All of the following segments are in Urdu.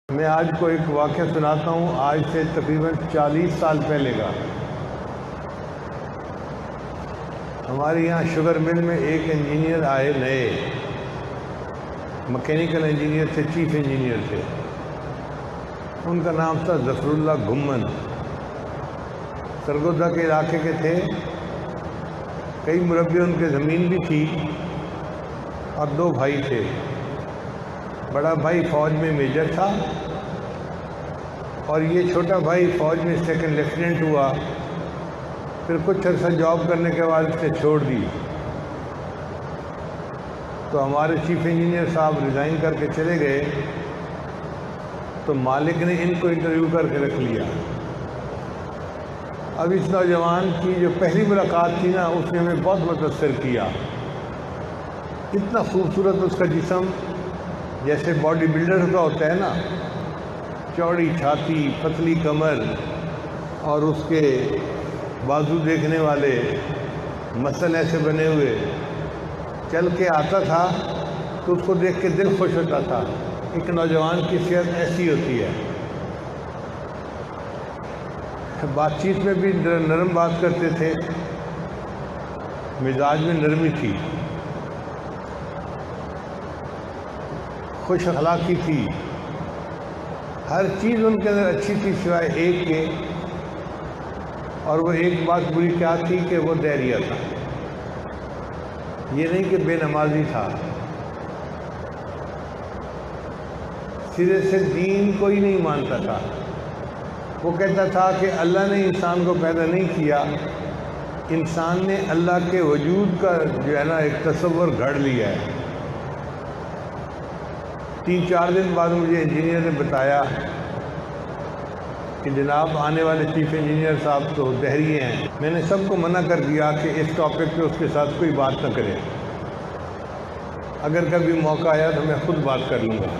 میں آج کو ایک واقعہ سناتا ہوں، آج سے تقریباً 40 سال پہلے کا۔ ہمارے یہاں شوگر مل میں ایک انجینئر آئے نئے، مکینیکل انجینئر تھے، چیف انجینئر تھے۔ ان کا نام تھا ظفر اللہ گھمن، سرگودا کے علاقے کے تھے۔ کئی مربع ان کے زمین بھی تھی اور 2 بھائی تھے۔ بڑا بھائی فوج میں میجر تھا اور یہ چھوٹا بھائی فوج میں 2nd لیفٹیننٹ ہوا۔ پھر کچھ عرصہ جاب کرنے کے بعد اس نے چھوڑ دی، تو ہمارے چیف انجینئر صاحب ریزائن کر کے چلے گئے، تو مالک نے ان کو انٹرویو کر کے رکھ لیا۔ اب اس نوجوان کی جو پہلی ملاقات تھی نا، اس نے ہمیں بہت متاثر کیا۔ اتنا خوبصورت اس کا جسم، جیسے باڈی بلڈر کا ہوتا ہے نا، چوڑی چھاتی، پتلی کمر، اور اس کے بازو دیکھنے والے، مسل ایسے بنے ہوئے، چل کے آتا تھا تو اس کو دیکھ کے دل خوش ہوتا تھا۔ ایک نوجوان کی صحت ایسی ہوتی ہے۔ بات چیت میں بھی نرم بات کرتے تھے، مزاج میں نرمی تھی، خوش اخلاقی تھی، ہر چیز ان کے اندر اچھی تھی سوائے ایک کے، اور وہ ایک بات بری کیا تھی کہ وہ دہریہ تھا۔ یہ نہیں کہ بے نمازی تھا، سرے سے دین کوئی نہیں مانتا تھا۔ وہ کہتا تھا کہ اللہ نے انسان کو پیدا نہیں کیا، انسان نے اللہ کے وجود کا جو ہے نا ایک تصور گھڑ لیا ہے۔ 3-4 دن بعد مجھے انجینئر نے بتایا کہ جناب آنے والے چیف انجینئر صاحب تو دہریے ہیں۔ میں نے سب کو منع کر دیا کہ اس ٹاپک پہ اس کے ساتھ کوئی بات نہ کرے، اگر کبھی موقع آیا تو میں خود بات کر لوں گا۔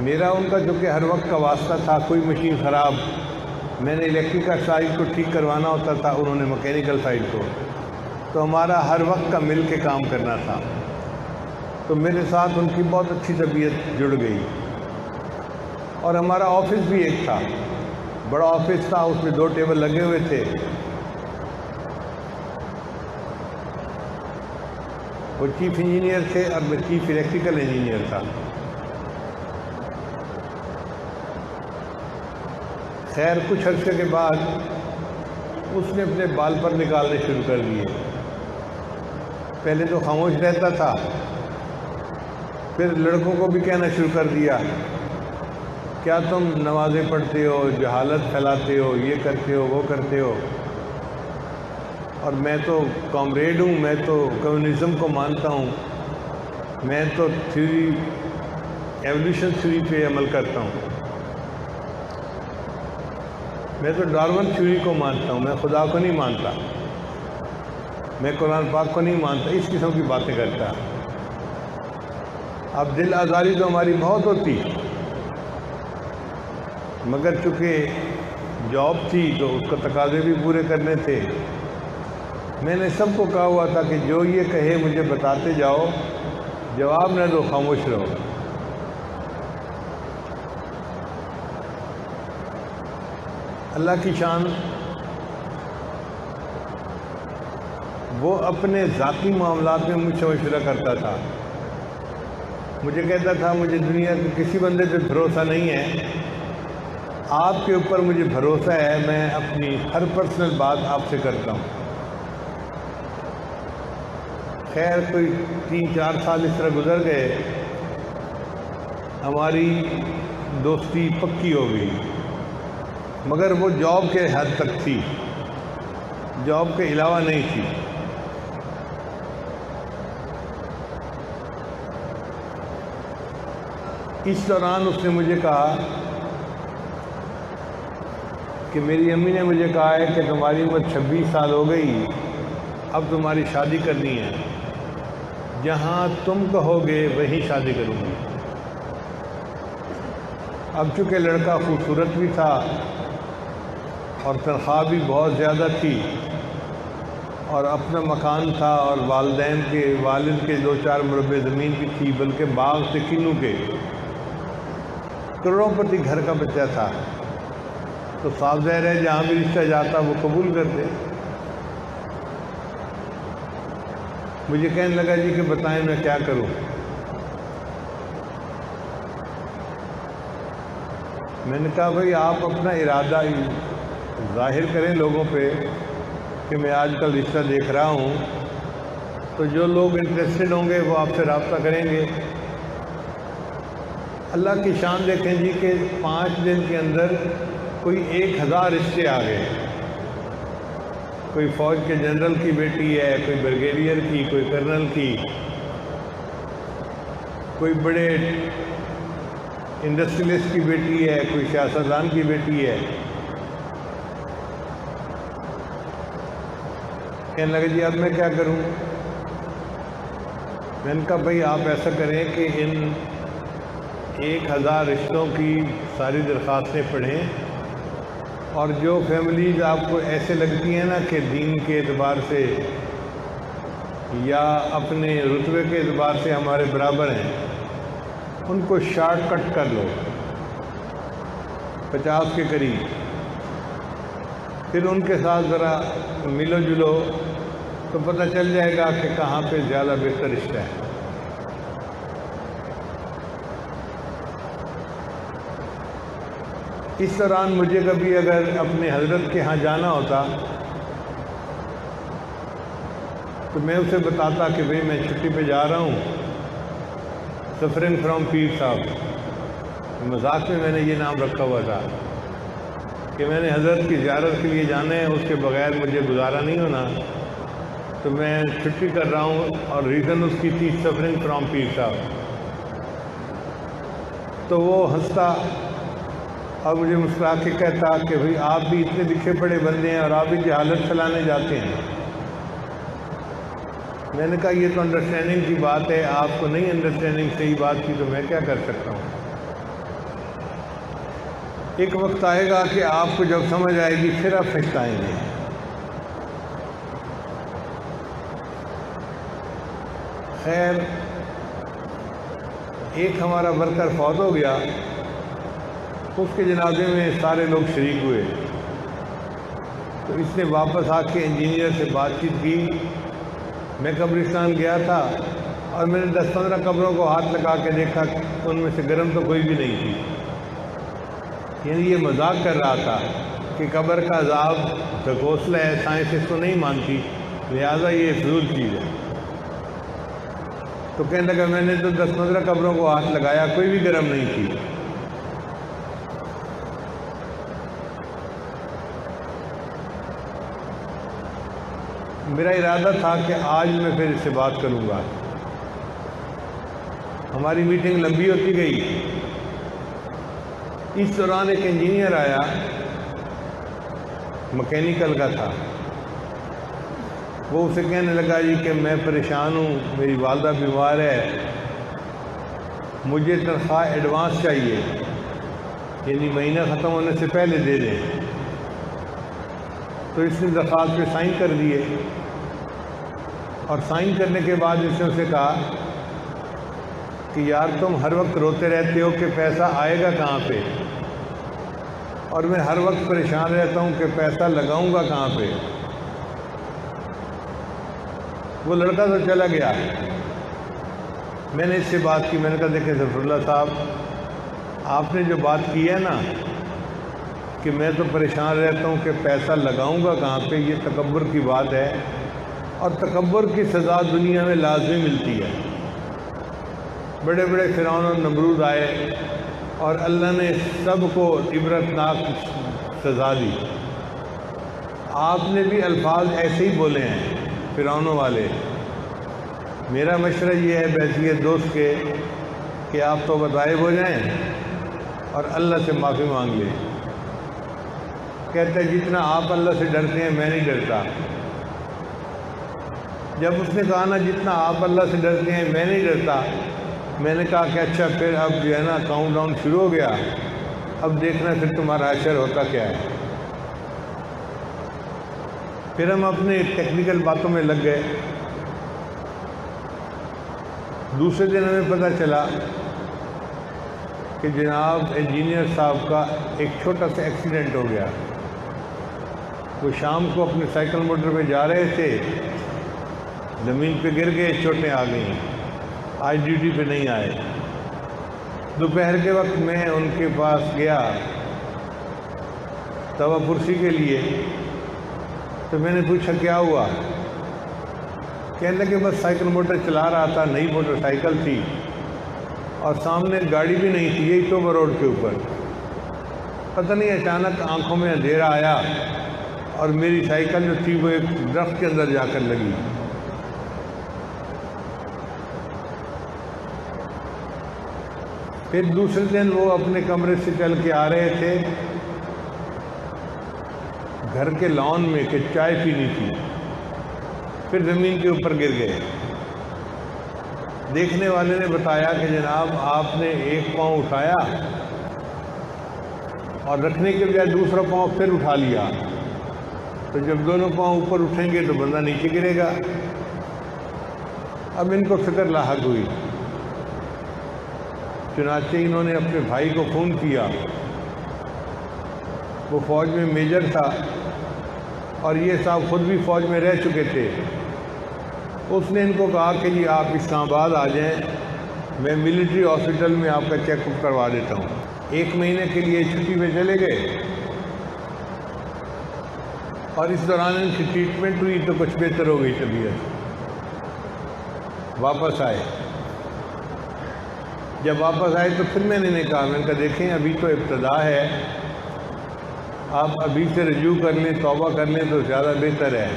میرا ان کا جو کہ ہر وقت کا واسطہ تھا، کوئی مشین خراب، میں نے الیکٹریکل سائڈ کو ٹھیک کروانا ہوتا تھا، انہوں نے مکینیکل سائڈ کو، تو ہمارا ہر وقت کا مل کے کام کرنا تھا۔ تو میرے ساتھ ان کی بہت اچھی طبیعت جڑ گئی۔ اور ہمارا آفس بھی ایک تھا، بڑا آفس تھا، اس میں 2 ٹیبل لگے ہوئے تھے۔ وہ چیف انجینئر تھے اور میں چیف الیکٹریکل انجینئر تھا۔ خیر کچھ عرصے کے بعد اس نے اپنے بال پر نکالنے شروع کر دیے۔ پہلے تو خاموش رہتا تھا، پھر لڑکوں کو بھی کہنا شروع کر دیا، کیا تم نمازیں پڑھتے ہو، جہالت پھیلاتے ہو، یہ کرتے ہو، وہ کرتے ہو، اور میں تو کامریڈ ہوں، میں تو کمیونزم کو مانتا ہوں، میں تو ایولیوشن تھیوری پہ عمل کرتا ہوں، میں تو ڈارون تھیوری کو مانتا ہوں، میں خدا کو نہیں مانتا، میں قرآن پاک کو نہیں مانتا۔ اس قسم کی باتیں کرتا ہے۔ اب دل آزاری تو ہماری بہت ہوتی، مگر چونکہ جاب تھی تو اس کا تقاضے بھی پورے کرنے تھے۔ میں نے سب کو کہا ہوا تھا کہ جو یہ کہے مجھے بتاتے جاؤ، جواب نہ دو، خاموش رہو۔ اللہ کی شان، وہ اپنے ذاتی معاملات میں مجھ سے مشورہ کرتا تھا۔ مجھے کہتا تھا مجھے دنیا کے کسی بندے پہ بھروسہ نہیں ہے، آپ کے اوپر مجھے بھروسہ ہے، میں اپنی ہر پرسنل بات آپ سے کرتا ہوں۔ خیر کوئی 3-4 سال اس طرح گزر گئے، ہماری دوستی پکی ہو گئی، مگر وہ جاب کے حد تک تھی، جاب کے علاوہ نہیں تھی۔ اس دوران اس نے مجھے کہا کہ میری امی نے مجھے کہا ہے کہ تمہاری عمر 26 سال ہو گئی، اب تمہاری شادی کرنی ہے، جہاں تم کہو گے وہیں شادی کروں گی۔ اب چونکہ لڑکا خوبصورت بھی تھا اور تنخواہ بھی بہت زیادہ تھی، اور اپنا مکان تھا، اور والدین کے والد کے 2-4 مربع زمین بھی تھی، بلکہ باغ تھے کنوں کے، کروڑپتی گھر کا بچہ تھا، تو صاف ظاہر ہے جہاں بھی رشتہ جاتا وہ قبول کرتے۔ مجھے کہنے لگا جی کہ بتائیں میں کیا کروں۔ میں نے کہا بھئی آپ اپنا ارادہ ظاہر کریں لوگوں پہ کہ میں آج کل رشتہ دیکھ رہا ہوں، تو جو لوگ انٹرسٹڈ ہوں گے وہ آپ سے رابطہ کریں گے۔ اللہ کی شان دیکھیں جی کہ 5 دن کے اندر کوئی 1000 رشتے آ گئے۔ کوئی فوج کے جنرل کی بیٹی ہے، کوئی بریگیڈیئر کی، کوئی کرنل کی، کوئی بڑے انڈسٹریلسٹ کی بیٹی ہے، کوئی سیاستدان کی بیٹی ہے۔ کہنے لگے جی اب میں کیا کروں؟ میں نے کہا بھئی آپ ایسا کریں کہ ان 1000 رشتوں کی ساری درخواستیں پڑھیں، اور جو فیملیز آپ کو ایسے لگتی ہیں نا کہ دین کے اعتبار سے یا اپنے رتبے کے اعتبار سے ہمارے برابر ہیں، ان کو شارٹ کٹ کر لو 50 کے قریب، پھر ان کے ساتھ ذرا ملو جلو تو پتہ چل جائے گا کہ کہاں پہ زیادہ بہتر رشتہ ہے۔ اس دوران مجھے کبھی اگر اپنے حضرت کے ہاں جانا ہوتا تو میں اسے بتاتا کہ بھئی میں چھٹی پہ جا رہا ہوں، سفرنگ فرام پیر صاحب، مذاق میں میں نے یہ نام رکھا ہوا تھا کہ میں نے حضرت کی زیارت کے لیے جانا ہے، اس کے بغیر مجھے گزارا نہیں ہونا، تو میں چھٹی کر رہا ہوں، اور ریزن اس کی تھی سفرنگ فرام پیر صاحب۔ تو وہ ہنستا اور مجھے مسکرا کے کہتا کہ بھئی آپ بھی اتنے لکھے پڑھے بندے ہیں اور آپ بھی جہالت پھیلانے جاتے ہیں۔ میں نے کہا یہ تو انڈرسٹینڈنگ کی بات ہے، آپ کو نہیں انڈرسٹینڈنگ صحیح بات کی تو میں کیا کر سکتا ہوں۔ ایک وقت آئے گا کہ آپ کو جب سمجھ آئے گی پھر آپ پچھتائیں گے۔ خیر ایک ہمارا ورکر فوت ہو گیا، اس کے جنازے میں سارے لوگ شریک ہوئے، تو اس نے واپس آ کے انجینئر سے بات چیت کی۔ میں قبرستان گیا تھا اور میں نے 10-15 قبروں کو ہاتھ لگا کے دیکھا، ان میں سے گرم تو کوئی بھی نہیں تھی۔ یعنی یہ مذاق کر رہا تھا کہ قبر کا عذاب ڈھکوسلا ہے، سائنس اس کو نہیں مانتی، لہٰذا یہ فضول چیز ہے۔ تو کہنے لگا میں نے تو 10-15 قبروں کو ہاتھ لگایا، کوئی بھی گرم نہیں تھی۔ میرا ارادہ تھا کہ آج میں پھر اس سے بات کروں گا۔ ہماری میٹنگ لمبی ہوتی گئی۔ اس دوران ایک انجینئر آیا، مکینیکل کا تھا۔ وہ اسے کہنے لگا جی کہ میں پریشان ہوں، میری والدہ بیمار ہے، مجھے تنخواہ ایڈوانس چاہیے، یعنی مہینہ ختم ہونے سے پہلے دے دیں۔ تو اس نے درخواست پہ سائن کر دیے، اور سائن کرنے کے بعد اس نے اسے کہا کہ یار تم ہر وقت روتے رہتے ہو کہ پیسہ آئے گا کہاں پہ، اور میں ہر وقت پریشان رہتا ہوں کہ پیسہ لگاؤں گا کہاں پہ۔ وہ لڑکا تو چلا گیا۔ میں نے اس سے بات کی، میں نے کہا دیکھیں ظفر اللہ صاحب، آپ نے جو بات کی ہے نا کہ میں تو پریشان رہتا ہوں کہ پیسہ لگاؤں گا کہاں پہ، یہ تکبر کی بات ہے، اور تکبر کی سزا دنیا میں لازمی ملتی ہے۔ بڑے بڑے فرعون اور نمرود آئے اور اللہ نے سب کو عبرتناک سزا دی۔ آپ نے بھی الفاظ ایسے ہی بولے ہیں فرعونوں والے۔ میرا مشورہ یہ ہے بحیثیت دوست کے کہ آپ توبہ طائب ہو جائیں اور اللہ سے معافی مانگ لیں۔ کہتے ہیں جتنا آپ اللہ سے ڈرتے ہیں میں نہیں ڈرتا۔ جب اس نے کہا نا جتنا آپ اللہ سے ڈرتے ہیں میں نہیں ڈرتا، میں نے کہا کہ اچھا پھر اب جو ہے نا کاؤنٹ ڈاؤن شروع ہو گیا، اب دیکھنا پھر تمہارا حشر ہوتا کیا ہے۔ پھر ہم اپنے ٹیکنیکل باتوں میں لگ گئے۔ دوسرے دن ہمیں پتہ چلا کہ جناب انجینئر صاحب کا ایک چھوٹا سا ایکسیڈنٹ ہو گیا. وہ شام کو اپنے سائیکل موٹر پہ جا رہے تھے, زمین پہ گر گئے, چوٹیں آ گئیں, آج ڈیوٹی پہ نہیں آئے. دوپہر کے وقت میں ان کے پاس گیا توا پرسی کے لیے, تو میں نے پوچھا کیا ہوا؟ کہنے لگے بس سائیکل موٹر چلا رہا تھا, نئی موٹر سائیکل تھی اور سامنے گاڑی بھی نہیں تھی, یہی تو روڈ کے اوپر. پتہ نہیں اچانک آنکھوں میں اندھیرا آیا اور میری سائیکل جو تھی وہ ایک درخت کے اندر جا کر لگی. پھر دوسرے دن وہ اپنے کمرے سے چل کے آ رہے تھے گھر کے لان میں کہ چائے پینی تھی, پھر زمین کے اوپر گر گئے. دیکھنے والے نے بتایا کہ جناب آپ نے ایک پاؤں اٹھایا اور رکھنے کے بجائے دوسرا پاؤں پھر اٹھا لیا, تو جب دونوں پاؤں اوپر اٹھیں گے تو بندہ نیچے گرے گا. اب ان کو فکر لاحق ہوئی, چنانچہ انہوں نے اپنے بھائی کو فون کیا. وہ فوج میں میجر تھا اور یہ صاحب خود بھی فوج میں رہ چکے تھے. اس نے ان کو کہا کہ جی آپ اسلام آباد آ جائیں, میں ملٹری ہاسپٹل میں آپ کا چیک اپ کروا دیتا ہوں. 1 مہینے کے لیے چھٹی پہ چلے گئے اور اس دوران ان کی ٹریٹمنٹ ہوئی تو کچھ بہتر ہو گئی طبیعت. واپس آئے. جب واپس آئے تو پھر میں نے کہا دیکھیں ابھی تو ابتدا ہے, آپ ابھی سے رجوع کر لیں, توبہ کر لیں تو زیادہ بہتر ہے,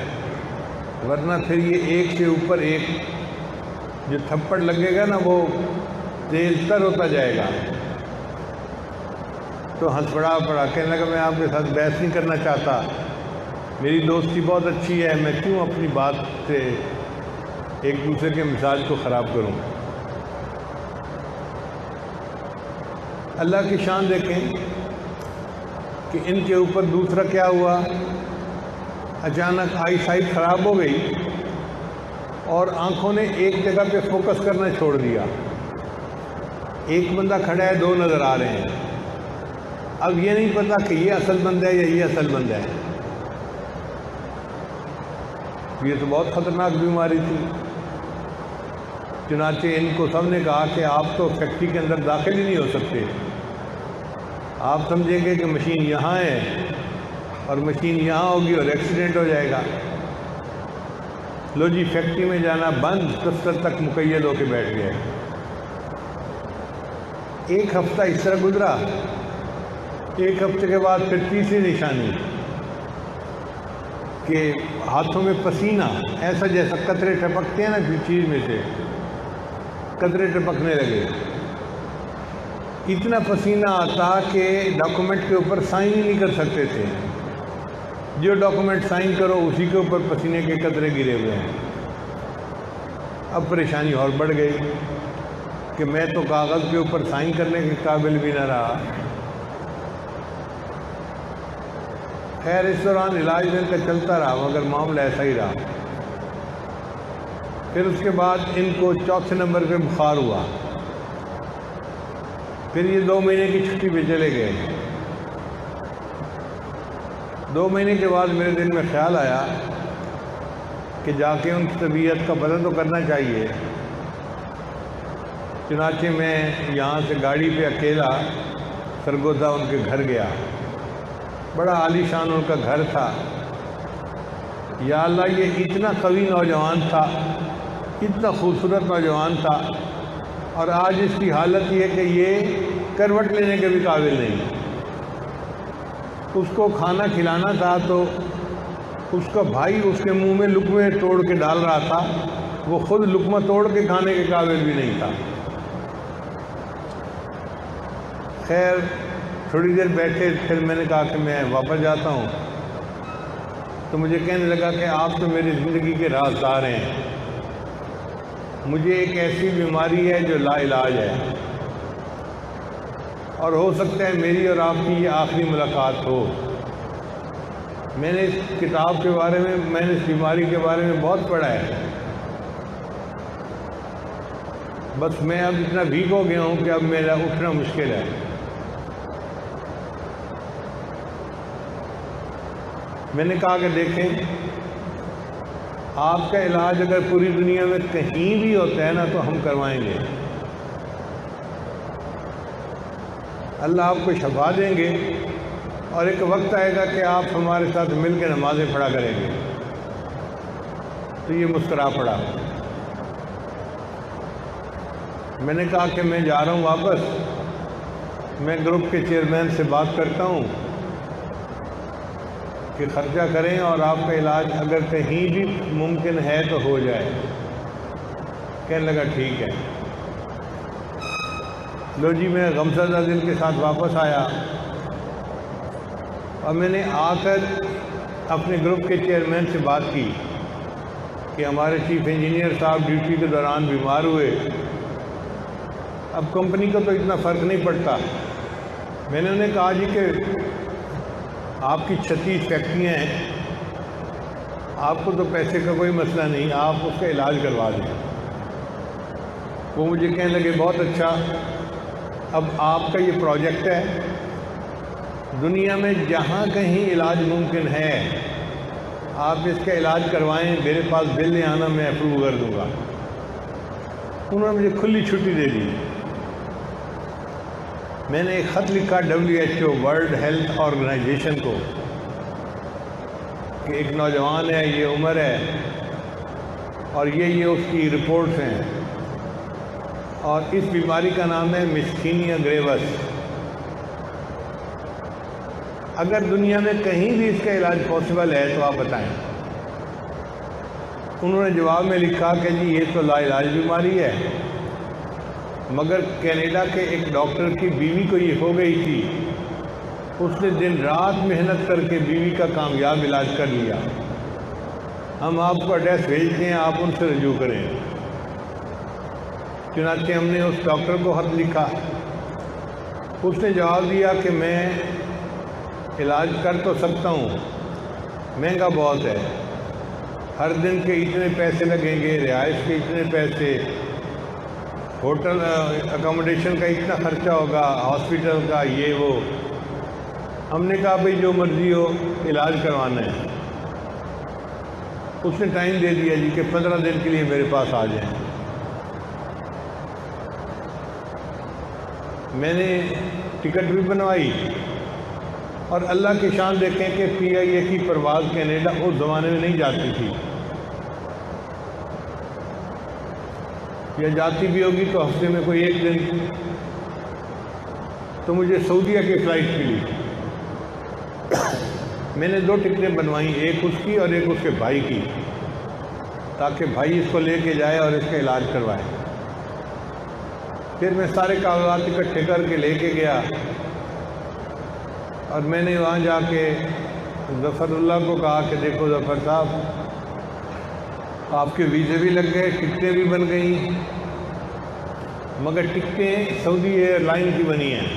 ورنہ پھر یہ ایک سے اوپر ایک جو تھپڑ لگے گا نا وہ تیز تر ہوتا جائے گا. تو ہنس پڑا کہنے لگا میں آپ کے ساتھ بحث نہیں کرنا چاہتا, میری دوستی بہت اچھی ہے, میں کیوں اپنی بات سے ایک دوسرے کے مزاج کو خراب کروں. اللہ کی شان دیکھیں کہ ان کے اوپر دوسرا کیا ہوا, اچانک آئی سائٹ خراب ہو گئی اور آنکھوں نے ایک جگہ پہ فوکس کرنا چھوڑ دیا. ایک بندہ کھڑا ہے, 2 نظر آ رہے ہیں. اب یہ نہیں پتا کہ یہ اصل بندہ ہے یا یہ اصل بندہ ہے. یہ تو بہت خطرناک بیماری تھی. چنانچہ ان کو سب نے کہا کہ آپ تو فیکٹری کے اندر داخل ہی نہیں ہو سکتے, آپ سمجھیں گے کہ مشین یہاں ہے اور مشین یہاں ہوگی اور ایکسیڈنٹ ہو جائے گا. لو جی فیکٹری میں جانا بند, دفتر تک مقید ہو کے بیٹھ گئے. 1 ہفتہ اس طرح گزرا. 1 ہفتے کے بعد پھر تیسری نشانی کہ ہاتھوں میں پسینہ ایسا جیسا قطرے ٹپکتے ہیں نا کسی چیز میں سے, قطرے ٹپکنے لگے. اتنا پسینہ آتا کہ ڈاکومنٹ کے اوپر سائن ہی نہیں کر سکتے تھے. جو ڈاکومنٹ سائن کرو اسی کے اوپر پسینے کے قطرے گرے ہوئے ہیں. اب پریشانی اور بڑھ گئی کہ میں تو کاغذ کے اوپر سائن کرنے کے قابل بھی نہ رہا. خیر اس دوران علاج ان کا چلتا رہا مگر معاملہ ایسا ہی رہا. پھر اس کے بعد ان کو چوتھے نمبر پہ بخار ہوا. پھر یہ 2 مہینے کی چھٹی پہ چلے گئے. 2 مہینے کے بعد میرے دل میں خیال آیا کہ جا کے ان کی طبیعت کا پتہ تو کرنا چاہیے. چنانچہ میں یہاں سے گاڑی پہ اکیلا سرگودا ان کے گھر گیا. بڑا عالی شان ان کا گھر تھا. یا اللہ یہ اتنا قوی نوجوان تھا, اتنا خوبصورت نوجوان تھا, اور آج اس کی حالت یہ کہ یہ کروٹ لینے کے بھی قابل نہیں. اس کو کھانا کھلانا تھا تو اس کا بھائی اس کے منہ میں لقمے توڑ کے ڈال رہا تھا, وہ خود لقمہ توڑ کے کھانے کے قابل بھی نہیں تھا. خیر تھوڑی دیر بیٹھے, پھر میں نے کہا کہ میں واپس جاتا ہوں. تو مجھے کہنے لگا کہ آپ تو میری زندگی کے رازدار ہیں, مجھے ایک ایسی بیماری ہے جو لا علاج ہے, اور ہو سکتا ہے میری اور آپ کی یہ آخری ملاقات ہو. میں نے اس کتاب کے بارے میں نے اس بیماری کے بارے میں بہت پڑھا ہے. بس میں اب اتنا ویک ہو گیا ہوں کہ اب میرا اٹھنا مشکل ہے۔ میں نے کہا کہ دیکھیں، آپ کا علاج اگر پوری دنیا میں کہیں بھی ہوتا ہے نا تو ہم کروائیں گے، اللہ آپ کو شفا دیں گے، اور ایک وقت آئے گا کہ آپ ہمارے ساتھ مل کے نمازیں پڑھا کریں گے۔ تو یہ مسکرا پڑا۔ میں نے کہا کہ میں جا رہا ہوں واپس، میں گروپ کے چیئرمین سے بات کرتا ہوں کہ خرچہ کریں اور آپ کا علاج اگر کہیں بھی ممکن ہے تو ہو جائے۔ کہنے لگا ٹھیک ہے۔ لو جی، میں غمزدہ دل کے ساتھ واپس آیا، اور میں نے آ کر اپنے گروپ کے چیئرمین سے بات کی کہ ہمارے چیف انجینئر صاحب ڈیوٹی کے دوران بیمار ہوئے۔ اب کمپنی کو تو اتنا فرق نہیں پڑتا۔ میں نے انہیں کہا جی کہ آپ کی 36 فیکٹریاں ہیں، آپ کو تو پیسے کا کوئی مسئلہ نہیں، آپ اس کا علاج کروا دیں۔ وہ مجھے کہنے لگے بہت اچھا، اب آپ کا یہ پروجیکٹ ہے، دنیا میں جہاں کہیں علاج ممکن ہے آپ اس کا علاج کروائیں، میرے پاس بل نہیں آنا، میں اپروو کر دوں گا۔ انہوں نے مجھے کھلی چھٹی دے دی۔ میں نے ایک خط لکھا WHO ورلڈ ہیلتھ آرگنائزیشن کو کہ ایک نوجوان ہے، یہ عمر ہے، اور یہ اس کی رپورٹس ہیں، اور اس بیماری کا نام ہے میسٹینیا گریوس۔ اگر دنیا میں کہیں بھی اس کا علاج پاسبل ہے تو آپ بتائیں۔ انہوں نے جواب میں لکھا کہ جی یہ تو لا علاج بیماری ہے، مگر کینیڈا کے ایک ڈاکٹر کی بیوی کو یہ ہو گئی تھی، اس نے دن رات محنت کر کے بیوی کا کامیاب علاج کر لیا، ہم آپ کو ایڈریس بھیجتے ہیں، آپ ان سے رجوع کریں۔ چنانچہ ہم نے اس ڈاکٹر کو خط لکھا، اس نے جواب دیا کہ میں علاج کر تو سکتا ہوں، مہنگا بہت ہے، ہر دن کے اتنے پیسے لگیں گے، رہائش کے اتنے پیسے، ہوٹل اکاموڈیشن کا اتنا خرچہ ہوگا، ہاسپٹل کا یہ وہ۔ ہم نے کہا بھئی جو مرضی ہو، علاج کروانا ہے۔ اس نے ٹائم دے دیا جی کہ 15 دن کے لیے میرے پاس آ جائیں۔ میں نے ٹکٹ بھی بنوائی، اور اللہ کی شان دیکھیں کہ PIA کی پرواز کینیڈا اس زمانے میں نہیں جاتی تھی، یا جاتی بھی ہوگی تو ہفتے میں کوئی ایک دن، تو مجھے سعودیہ کی فلائٹ ملی۔ میں نے 2 ٹکٹیں بنوائیں، ایک اس کی اور ایک اس کے بھائی کی، تاکہ بھائی اس کو لے کے جائے اور اس کا علاج کروائے۔ پھر میں سارے کاغذات اکٹھے کر کے لے کے گیا، اور میں نے وہاں جا کے ظفر اللہ کو کہا کہ دیکھو ظفر صاحب، آپ کے ویزے بھی لگ گئے، ٹکٹیں بھی بن گئیں، مگر ٹکٹیں سعودی ایئر لائن کی بنی ہیں۔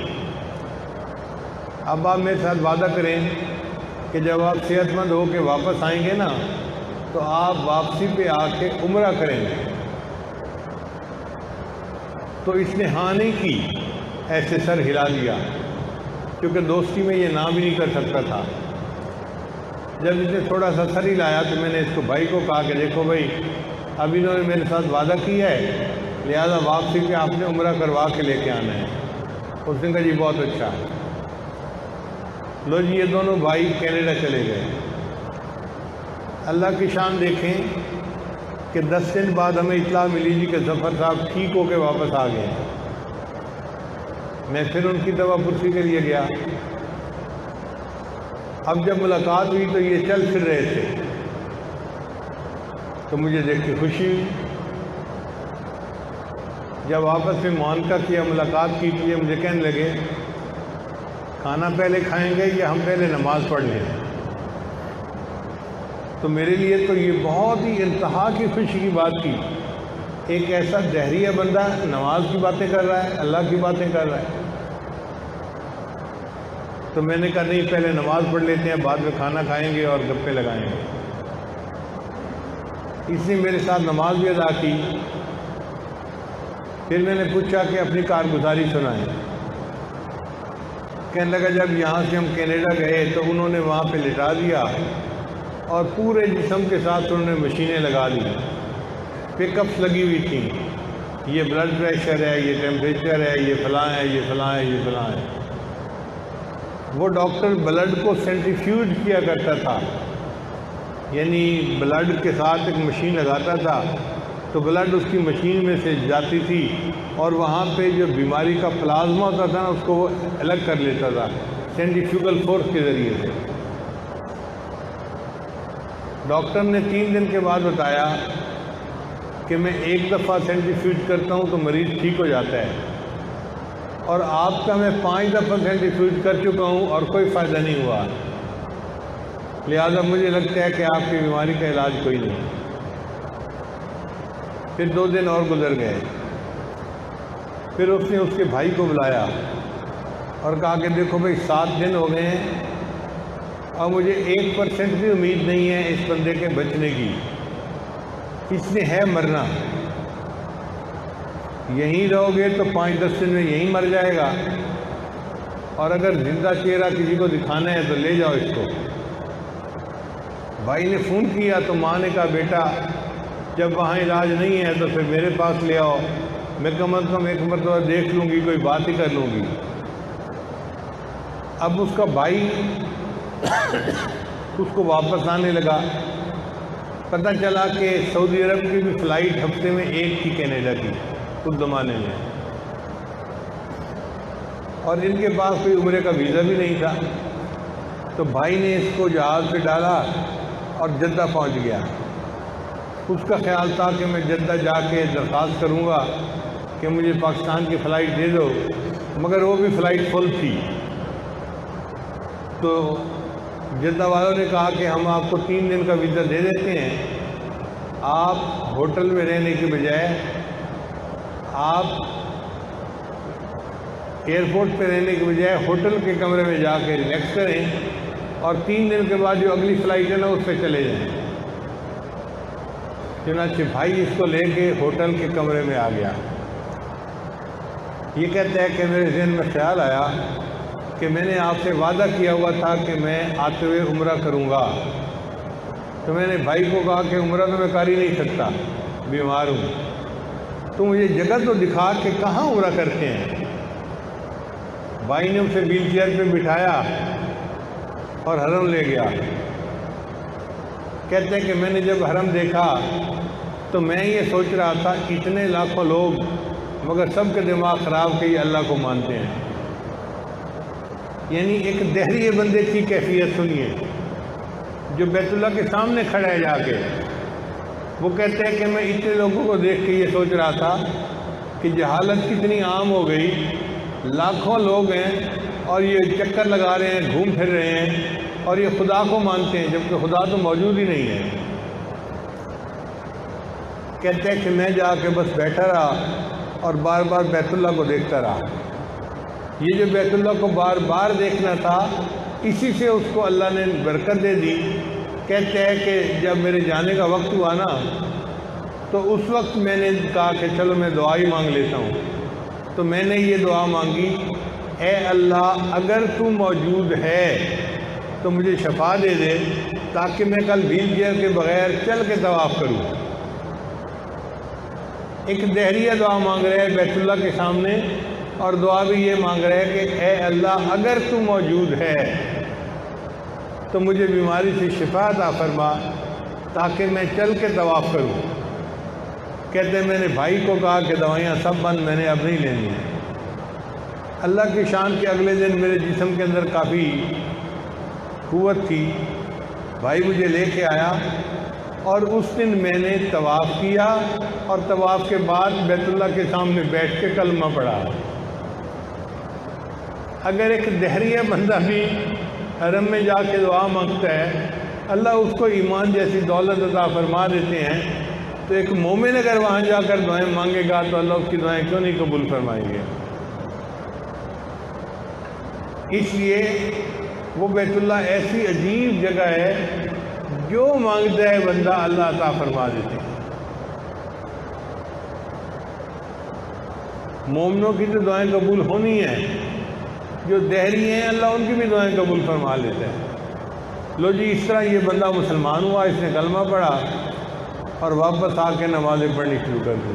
اب آپ میرے ساتھ وعدہ کریں کہ جب آپ صحت مند ہو کے واپس آئیں گے نا تو آپ واپسی پہ آ کے عمرہ کریں گے۔ تو اس نے ہاں نہیں کی، ایسے سر ہلا دیا، کیونکہ دوستی میں یہ نام بھی نہیں کر سکتا تھا۔ جب اس نے تھوڑا سا سر ہلایا تو میں نے اس کو بھائی کو کہا کہ دیکھو بھائی، اب انہوں نے میرے ساتھ وعدہ کیا ہے، لہذا واپسی پہ آپ نے عمرہ کروا کے لے کے آنا ہے۔ اس نے کہا جی بہت اچھا۔ لو جی، یہ دونوں بھائی کینیڈا چلے گئے۔ اللہ کی شان دیکھیں کہ 10 دن بعد ہمیں اطلاع ملی جی کہ ظفر صاحب ٹھیک ہو کے واپس آ گئے۔ میں پھر ان کی دوا پرسی کے لیے گیا۔ اب جب ملاقات ہوئی تو یہ چل پھر رہے تھے، تو مجھے دیکھ کے خوشی ہوئی۔ جب آپس میں معانقہ کیا، ملاقات کی، تو یہ مجھے کہنے لگے کھانا پہلے کھائیں گے یا ہم پہلے نماز پڑھ لیں؟ تو میرے لیے تو یہ بہت ہی انتہا کی خوشی کی بات تھی۔ ایک ایسا دہریہ بندہ نماز کی باتیں کر رہا ہے، اللہ کی باتیں کر رہا ہے۔ تو میں نے کہا نہیں، پہلے نماز پڑھ لیتے ہیں، بعد میں کھانا کھائیں گے اور گپے لگائیں گے۔ اس نے میرے ساتھ نماز بھی ادا کی، پھر میں نے پوچھا کہ اپنی کارگزاری سنائیں. کہنے لگا جب یہاں سے ہم کینیڈا گئے تو انہوں نے وہاں پہ لٹا دیا اور پورے جسم کے ساتھ انہوں نے مشینیں لگا دی، پک اپس لگی ہوئی تھیں، یہ بلڈ پریشر ہے، یہ ٹیمپریچر ہے، یہ فلاں ہے، یہ فلاں ہے، یہ فلاں ہے. وہ ڈاکٹر بلڈ کو سینٹریفیوج کیا کرتا تھا، یعنی بلڈ کے ساتھ ایک مشین لگاتا تھا تو بلڈ اس کی مشین میں سے جاتی تھی اور وہاں پہ جو بیماری کا پلازما ہوتا تھا نا اس کو وہ الگ کر لیتا تھا سینٹریفیوگل فورس کے ذریعے سے. ڈاکٹر نے 3 دن کے بعد بتایا کہ میں ایک دفعہ سینٹریفیوج کرتا ہوں تو مریض ٹھیک ہو جاتا ہے، اور آپ کا میں 5 دفعہ سینٹریفیوج کر چکا ہوں اور کوئی فائدہ نہیں ہوا، لہذا مجھے لگتا ہے کہ آپ کی بیماری کا علاج کوئی نہیں. پھر 2 دن اور گزر گئے. پھر اس نے اس کے بھائی کو بلایا اور کہا کہ دیکھو بھائی 7 دن ہو گئے ہیں اور مجھے 1% بھی امید نہیں ہے اس بندے کے بچنے کی، اس نے ہے مرنا، یہیں رہو گے تو 5-10 دن میں یہیں مر جائے گا، اور اگر زندہ چہرہ کسی کو دکھانا ہے تو لے جاؤ اس کو. بھائی نے فون کیا تو ماں نے کہا بیٹا جب وہاں علاج نہیں ہے تو پھر میرے پاس لے آؤ، میں کم از کم 1 مرتبہ دیکھ لوں گی، کوئی بات ہی کر لوں گی. اب اس کا بھائی اس کو واپس آنے لگا. پتہ چلا کہ سعودی عرب کی بھی فلائٹ ہفتے میں 1 تھی کینیڈا کی اس زمانے میں، اور ان کے پاس کوئی عمرے کا ویزا بھی نہیں تھا. تو بھائی نے اس کو جہاز پہ ڈالا اور جدہ پہنچ گیا. اس کا خیال تھا کہ میں جدہ جا کے درخواست کروں گا کہ مجھے پاکستان کی فلائٹ دے دو، مگر وہ بھی فلائٹ فل تھی. تو جدہ والوں نے کہا کہ ہم آپ کو 3 دن کا ویزا دے دیتے ہیں، آپ ہوٹل میں رہنے کے بجائے آپ ایئرپورٹ پہ رہنے کے بجائے ہوٹل کے کمرے میں جا کے ریلیکس کریں اور 3 دن کے بعد جو اگلی فلائٹ ہے نا اس پہ چلے جائیں. چنانچہ بھائی اس کو لے کے ہوٹل کے کمرے میں آ گیا. یہ کہتا ہے کہ میرے ذہن میں خیال آیا کہ میں نے آپ سے وعدہ کیا ہوا تھا کہ میں آتے ہوئے عمرہ کروں گا. تو میں نے بھائی کو کہا کہ عمرہ تو میں کر ہی نہیں سکتا، بیمار ہوں، تو مجھے جگہ تو دکھا کہ کہاں عمرہ کرتے ہیں. بھائی نے اسے ویل چیئر پہ بٹھایا اور حرم لے گیا. کہتے ہیں کہ میں نے جب حرم دیکھا تو میں یہ سوچ رہا تھا اتنے لاکھوں لوگ مگر سب کے دماغ خراب کہ یہ اللہ کو مانتے ہیں. یعنی ایک دہریے بندے کی کیفیت سنیے جو بیت اللہ کے سامنے کھڑا ہے جا کے. وہ کہتے ہیں کہ میں اتنے لوگوں کو دیکھ کے یہ سوچ رہا تھا کہ جہالت کتنی عام ہو گئی، لاکھوں لوگ ہیں اور یہ چکر لگا رہے ہیں، گھوم پھر رہے ہیں اور یہ خدا کو مانتے ہیں جبکہ خدا تو موجود ہی نہیں ہے. کہتے ہیں کہ میں جا کے بس بیٹھا رہا اور بار بار بیت اللہ کو دیکھتا رہا. یہ جو بیت اللہ کو بار بار دیکھنا تھا اسی سے اس کو اللہ نے برکت دے دی. کہتے ہیں کہ جب میرے جانے کا وقت ہوا نا تو اس وقت میں نے کہا کہ چلو میں دعا ہی مانگ لیتا ہوں. تو میں نے یہ دعا مانگی، اے اللہ اگر تو موجود ہے تو مجھے شفا دے دے تاکہ میں کل ویل چیئر کے بغیر چل کے طواف کروں. ایک دہریہ دعا مانگ رہے ہیں بیت اللہ کے سامنے، اور دعا بھی یہ مانگ رہے ہیں کہ اے اللہ اگر تو موجود ہے تو مجھے بیماری سے شفا عطا فرما تاکہ میں چل کے طواف کروں. کہتے ہیں میں نے بھائی کو کہا کہ دوائیاں سب بند، میں نے اب نہیں لینی ہیں. اللہ کی شان کے اگلے دن میرے جسم کے اندر کافی قوت تھی. بھائی مجھے لے کے آیا اور اس دن میں نے طواف کیا اور طواف کے بعد بیت اللہ کے سامنے بیٹھ کے کلمہ پڑھا. اگر ایک دہریہ بندہ بھی حرم میں جا کے دعا مانگتا ہے اللہ اس کو ایمان جیسی دولت عطا فرما دیتے ہیں، تو ایک مومن اگر وہاں جا کر دعائیں مانگے گا تو اللہ اس کی دعائیں کیوں نہیں قبول فرمائیں گے. اس لیے وہ بیت اللہ ایسی عجیب جگہ ہے جو مانگتا ہے بندہ اللہ عطا فرما دیتے ہیں. مومنوں کی تو دعائیں قبول ہونی ہیں، جو دہری ہیں اللہ ان کی بھی دعائیں قبول فرما لیتے ہیں۔ لو جی، اس طرح یہ بندہ مسلمان ہوا، اس نے کلمہ پڑھا اور واپس آ کے نمازیں پڑھنی شروع کر دی۔